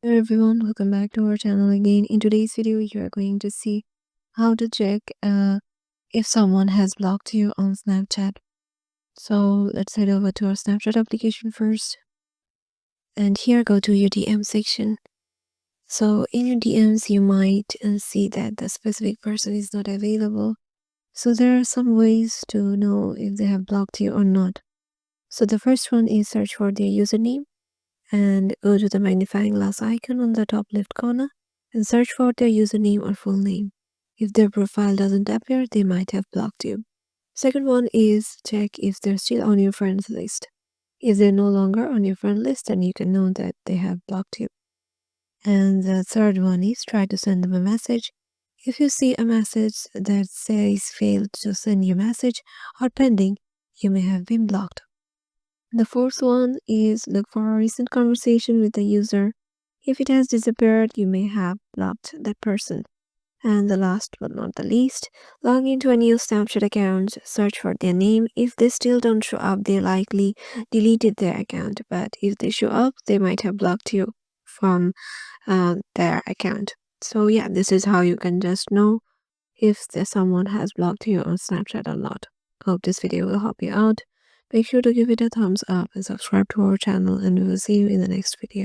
Hello everyone, welcome back to our channel again. In today's video, you are going to see how to check if someone has blocked you on Snapchat. So let's head over to our Snapchat application first. And here go to your DM section. So in your DMs, you might see that the specific person is not available. So there are some ways to know if they have blocked you or not. So the first one is search for their username and go to the magnifying glass icon on the top left corner and search for their username or full name. If their profile doesn't appear, they might have blocked you. Second one is check if they're still on your friends list. If they're no longer on your friend list, then you can know that they have blocked you. And the third one is try to send them a message. If you see a message that says failed to send you message or pending, you may have been blocked. The fourth one is look for a recent conversation with the user. If it has disappeared, you may have blocked that person. And the last but not the least, log into a new Snapchat account, search for their name. If they still don't show up, they likely deleted their account. But if they show up, they might have blocked you from their account. So yeah, this is how you can just know if someone has blocked you on Snapchat or not. Hope this video will help you out. Make sure to give it a thumbs up and subscribe to our channel, and we will see you in the next video.